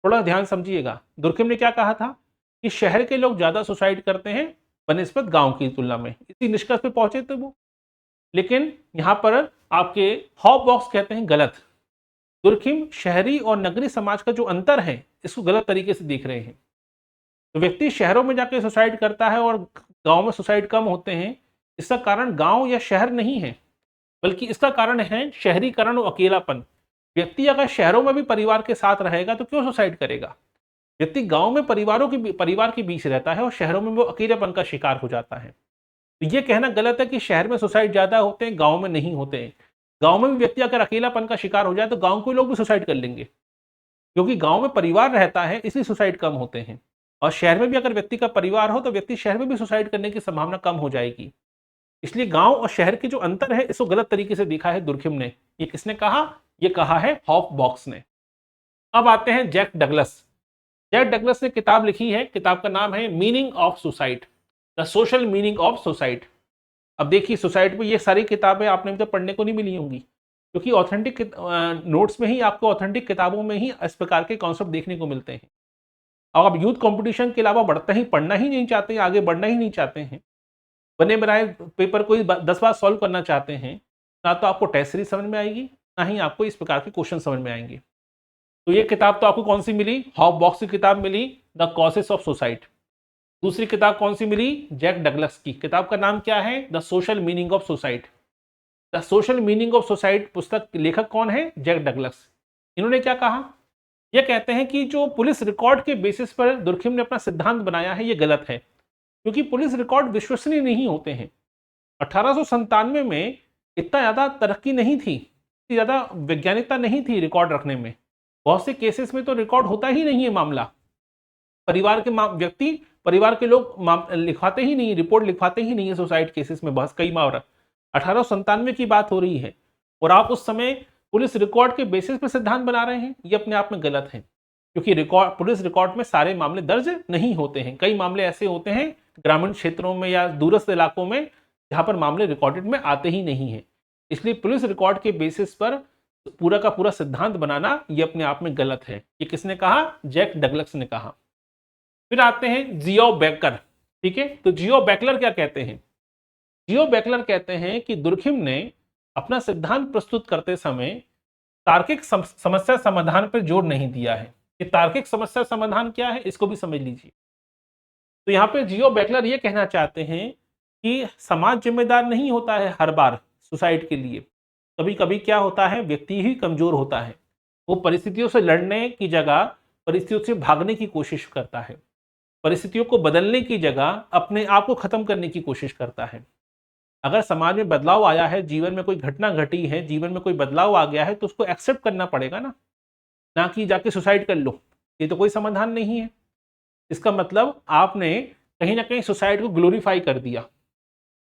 थोड़ा ध्यान समझिएगा, दुर्खिम ने क्या कहा था कि शहर के लोग ज्यादा सुसाइड करते हैं बनिस्बत गांव की तुलना में, इसी निष्कर्ष पे पहुंचे थे वो। लेकिन यहां पर आपके हॉबबॉक्स कहते हैं गलत। दुर्खिम शहरी और नगरीय समाज का जो अंतर है इसको गलत तरीके से देख रहे हैं। तो व्यक्ति शहरों में जाके सुसाइड करता है और गांव में सुसाइड कम होते हैं, इसका कारण गांव या शहर नहीं है, बल्कि इसका कारण है शहरीकरण और अकेलापन। व्यक्ति अगर शहरों में भी परिवार के साथ रहेगा तो क्यों सुसाइड करेगा। व्यक्ति गांव में परिवार के बीच रहता है और शहरों में वो अकेलापन का शिकार हो जाता है। तो ये कहना गलत है कि शहर में सुसाइड ज्यादा होते हैं, गांव में नहीं होते हैं। गांव में भी व्यक्ति अगर अकेलापन का शिकार हो जाए तो गांव के लोग भी सुसाइड कर लेंगे, क्योंकि गांव में परिवार रहता है इसलिए सुसाइड कम होते हैं। और शहर में भी अगर व्यक्ति का परिवार हो तो व्यक्ति शहर में भी सुसाइड करने की संभावना कम हो जाएगी। इसलिए गांव और शहर के जो अंतर है इसको गलत तरीके से देखा है दुर्खिम ने। ये किसने कहा, ये कहा है हॉबबॉक्स ने। अब आते हैं जैक डगलस। जैक डगलस ने किताब लिखी है, किताब का नाम है meaning of suicide, the social meaning of suicide. अब देखिए सुसाइड पे ये सारी किताबें आपने तो पढ़ने को नहीं मिली होंगी, क्योंकि ऑथेंटिक नोट्स में ही आपको, ऑथेंटिक किताबों में ही इस प्रकार के कॉन्सेप्ट देखने को मिलते हैं। और आप यूथ कंपटीशन के अलावा बढ़ता ही पढ़ना ही नहीं चाहते हैं, आगे बढ़ना ही नहीं चाहते हैं, बने बनाए पेपर कोई 10 बार सॉल्व करना चाहते हैं, ना तो आपको टेस्ट सीरीज समझ में आएगी, ना ही आपको इस प्रकार के क्वेश्चन समझ में आएंगे। तो ये किताब तो आपको कौन सी मिली? हॉबबॉक्स की किताब मिली, द कॉजेस ऑफ सुसाइड। दूसरी किताब कौन सी मिली? जैक डगलस की किताब का नाम क्या है? The social meaning of suicide. The social meaning of suicide पुस्तक के लेखक कौन है? Jack Douglas. इन्होंने क्या कहा? यह कहते हैं कि जो पुलिस रिकॉर्ड के बेसिस पर दुर्खिम ने अपना सिद्धांत बनाया है, यह गलत है, क्योंकि पुलिस रिकॉर्ड विश्वसनीय नहीं होते हैं। 1897 में इतना ज़्यादा तरक्की नहीं थी, इतनी ज़्यादा वैज्ञानिकता नहीं थी रिकॉर्ड रखने में। बहुत से केसेस में तो रिकॉर्ड होता ही नहीं है मामला, परिवार के व्यक्ति, परिवार के लोग लिखवाते ही नहीं, रिपोर्ट लिखवाते ही नहीं है सुसाइड केसेस में। बहुत कई मामला 1897 की बात हो रही है, और आप उस समय पुलिस रिकॉर्ड के बेसिस पर सिद्धांत बना रहे हैं, ये अपने आप में गलत है, क्योंकि रिकॉर्ड, पुलिस रिकॉर्ड में सारे मामले दर्ज नहीं होते हैं। कई मामले ऐसे होते हैं ग्रामीण क्षेत्रों में या दूरस्थ इलाकों में जहां पर मामले रिकॉर्डेड में आते ही नहीं है। इसलिए पुलिस रिकॉर्ड के बेसिस पर पूरा का पूरा सिद्धांत बनाना ये अपने आप में गलत है। ये किसने कहा? जैक डगलस ने कहा। फिर आते हैं जियो बेकर। ठीक है, तो जियो बेकलर क्या कहते हैं? जियो बेकलर कहते हैं कि दुर्खिम ने अपना सिद्धांत प्रस्तुत करते समय तार्किक समस्या समाधान पर जोर नहीं दिया है। कि तार्किक समस्या समाधान क्या है, इसको भी समझ लीजिए। तो यहाँ पे जियो बेकलर ये कहना चाहते हैं कि समाज जिम्मेदार नहीं होता है हर बार सुसाइड के लिए। कभी कभी क्या होता है, व्यक्ति ही कमजोर होता है, वो परिस्थितियों से लड़ने की जगह परिस्थितियों से भागने की कोशिश करता है, परिस्थितियों को बदलने की जगह अपने आप को खत्म करने की कोशिश करता है। अगर समाज में बदलाव आया है, जीवन में कोई घटना घटी है, जीवन में कोई बदलाव आ गया है, तो उसको एक्सेप्ट करना पड़ेगा ना कि जाके सुसाइड कर लो। ये तो कोई समाधान नहीं है। इसका मतलब आपने कहीं ना कहीं सुसाइड को ग्लोरीफाई कर दिया,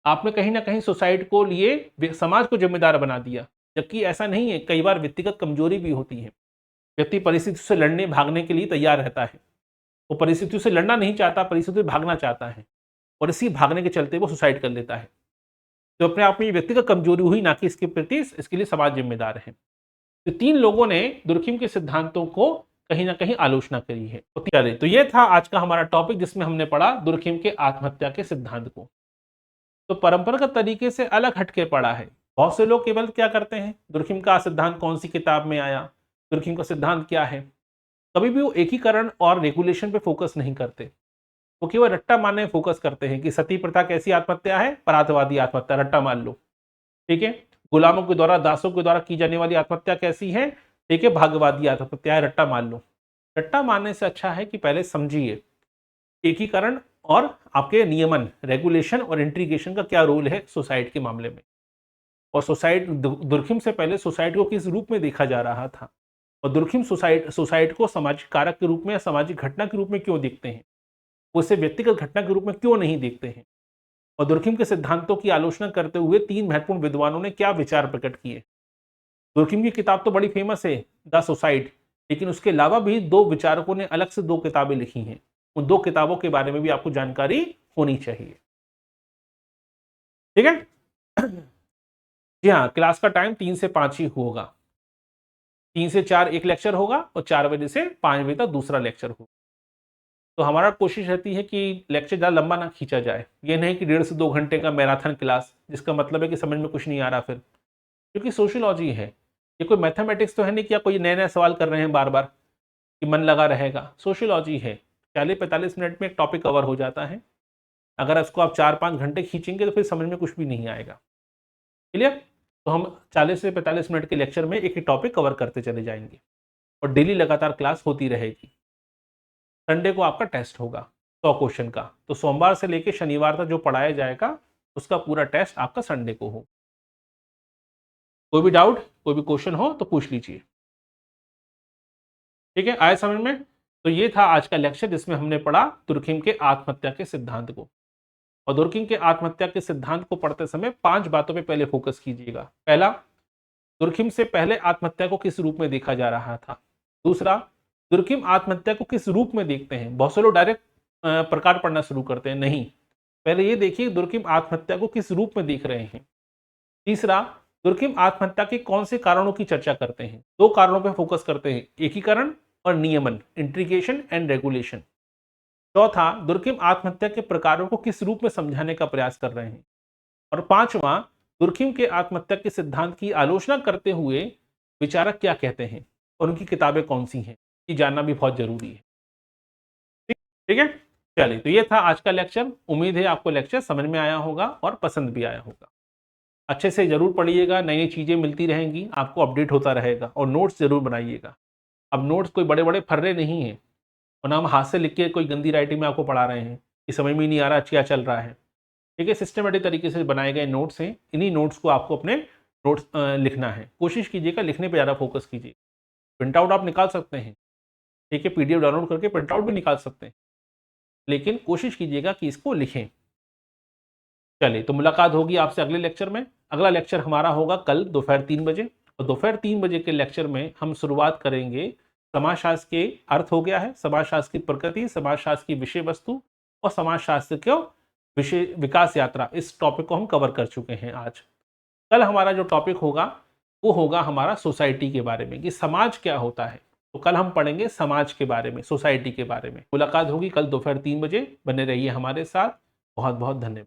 आपने कहीं ना कहीं सुसाइड को लिए समाज को जिम्मेदार बना दिया, जबकि ऐसा नहीं है। कई बार व्यक्तिगत कमजोरी भी होती है, व्यक्ति परिस्थितियों से लड़ने भागने के लिए तैयार रहता है, वो परिस्थितियों से लड़ना नहीं चाहता, परिस्थितियों से भागना चाहता है, और इसी भागने के चलते वो सुसाइड कर लेता है। तो अपने आप में व्यक्तिगत कमजोरी हुई, ना कि इसके प्रति इसके लिए समाज जिम्मेदार है। तो तीन लोगों ने दुर्खिम के सिद्धांतों को कहीं ना कहीं आलोचना करी है। चलिए, तो ये था आज का हमारा टॉपिक, जिसमें हमने पढ़ा दुर्खिम के आत्महत्या के सिद्धांत को। तो परंपरागत तरीके से अलग हटके पढ़ा है। बहुत से लोग केवल क्या करते हैं, दुर्खिम का सिद्धांत कौन सी किताब में आया, दुर्खिम का सिद्धांत क्या है, कभी भी वो एकीकरण और रेगुलेशन पे फोकस नहीं करते। वो केवल रट्टा मारने में फोकस करते हैं कि सती प्रथा कैसी आत्महत्या है, परार्थवादी आत्महत्या, रट्टा मान लो। ठीक है, गुलामों के द्वारा, दासों के द्वारा की जाने वाली आत्महत्या कैसी है, ठीक है, भाग्यवादी आत्महत्या है, रट्टा मान लो। रट्टा मारने से अच्छा है कि पहले समझिए एकीकरण और आपके नियमन, रेगुलेशन और इंट्रीगेशन का क्या रोल है सुसाइड के मामले में। और सुसाइड, दुर्खिम से पहले सुसाइड को किस रूप में देखा जा रहा था, और दुर्खिम सुसाइड को सामाजिक कारक के रूप में या सामाजिक घटना के रूप में क्यों देखते हैं, वो इसे व्यक्तिगत घटना के रूप में क्यों नहीं देखते हैं। और दुर्खिम के सिद्धांतों की आलोचना करते हुए तीन महत्वपूर्ण विद्वानों ने क्या विचार प्रकट किए। दुर्खिम की किताब तो बड़ी फेमस है, द सुसाइड, लेकिन उसके अलावा भी दो विचारकों ने अलग से दो किताबें लिखी हैं। उन दो किताबों के बारे में भी आपको जानकारी होनी चाहिए। ठीक है, जी हाँ, क्लास का टाइम 3 से 5 ही होगा। 3 से 4 एक लेक्चर होगा, और 4 बजे से 5 बजे तक दूसरा लेक्चर होगा। तो हमारा कोशिश रहती है कि लेक्चर ज़्यादा लंबा ना खींचा जाए। ये नहीं कि 1.5 से 2 घंटे का मैराथन क्लास, जिसका मतलब है कि समझ में कुछ नहीं आ रहा फिर, क्योंकि सोशियोलॉजी है, ये कोई मैथमेटिक्स तो है नहीं कि आप कोई नए नए सवाल कर रहे हैं बार बार कि मन लगा रहेगा। सोशियोलॉजी है, 40-45 मिनट में एक टॉपिक कवर हो जाता है। अगर इसको आप 4-5 घंटे खींचेंगे तो फिर समझ में कुछ भी नहीं आएगा। क्लियर? तो हम 40 से 45 मिनट के लेक्चर में एक ही टॉपिक कवर करते चले जाएंगे, और डेली लगातार क्लास होती रहेगी। संडे को आपका टेस्ट होगा 100 क्वेश्चन का, तो सोमवार से लेकर शनिवार तक जो पढ़ाया जाएगा उसका पूरा टेस्ट आपका संडे को हो। कोई भी डाउट, कोई भी क्वेश्चन हो तो पूछ लीजिए। ठीक है, आए समझ में? तो ये था आज का लेक्चर, जिसमें हमने पढ़ा दुर्खिम के आत्महत्या के सिद्धांत को। और दुर्खिम के आत्महत्या के सिद्धांत को पढ़ते समय 5 बातों पे पहले फोकस कीजिएगा। पहला, दुर्खिम से पहले आत्महत्या को किस रूप में देखा जा रहा था। दूसरा, दुर्गम आत्महत्या को किस रूप में देखते हैं? बहुत से लोग डायरेक्ट प्रकार पढ़ना शुरू करते हैं, नहीं, पहले ये देखिए दुर्गम आत्महत्या को किस रूप में देख रहे हैं। तीसरा, दुर्गम आत्महत्या के कौन से कारणों की चर्चा करते हैं? 2 कारणों पर फोकस करते हैं, एकीकरण और नियमन, इंटीग्रेशन एंड रेगुलेशन। चौथा, दुर्गम आत्महत्या के प्रकारों को किस रूप में समझाने का प्रयास कर रहे हैं। और पांचवा, दुर्कheim के आत्महत्या के सिद्धांत की आलोचना करते हुए विचारक क्या कहते हैं और उनकी किताबें कौन सी हैं, ये जानना भी बहुत जरूरी है। ठीक है, चलिए, तो ये था आज का लेक्चर। उम्मीद है आपको लेक्चर समझ में आया होगा और पसंद भी आया होगा। अच्छे से जरूर पढ़िएगा, नई नई चीजें मिलती रहेंगी, आपको अपडेट होता रहेगा, और नोट्स जरूर बनाइएगा। अब नोट्स कोई बड़े बड़े फर्रे नहीं है, और ना हम हाथ से लिख के कोई गंदी राइटिंग में आपको पढ़ा रहे हैं कि समझ में ही नहीं आ रहा क्या चल रहा है। ठीक है, सिस्टमेटिक तरीके से बनाए गए नोट्स हैं, इन्हीं नोट्स को आपको अपने नोट्स लिखना है। कोशिश कीजिएगा लिखने पे ज़्यादा फोकस कीजिए। प्रिंट आउट आप निकाल सकते हैं, ठीक है, पीडीएफ डाउनलोड करके प्रिंट आउट भी निकाल सकते हैं, लेकिन कोशिश कीजिएगा कि इसको लिखें। चलिए, तो मुलाकात होगी आपसे अगले लेक्चर में। अगला लेक्चर हमारा होगा कल दोपहर 3 बजे, और दोपहर 3 बजे के लेक्चर में हम शुरुआत करेंगे समाजशास्त्र के अर्थ हो गया है, समाजशास्त्र की प्रकृति, समाजशास्त्र की विषय वस्तु और समाजशास्त्र के विषय विकास यात्रा। इस टॉपिक को हम कवर कर चुके हैं आज। कल हमारा जो टॉपिक होगा वो होगा हमारा सोसाइटी के बारे में, कि समाज क्या होता है। तो कल हम पढ़ेंगे समाज के बारे में, सोसाइटी के बारे में। मुलाकात होगी कल दोपहर 3 बजे। बने रहिए हमारे साथ। बहुत बहुत धन्यवाद।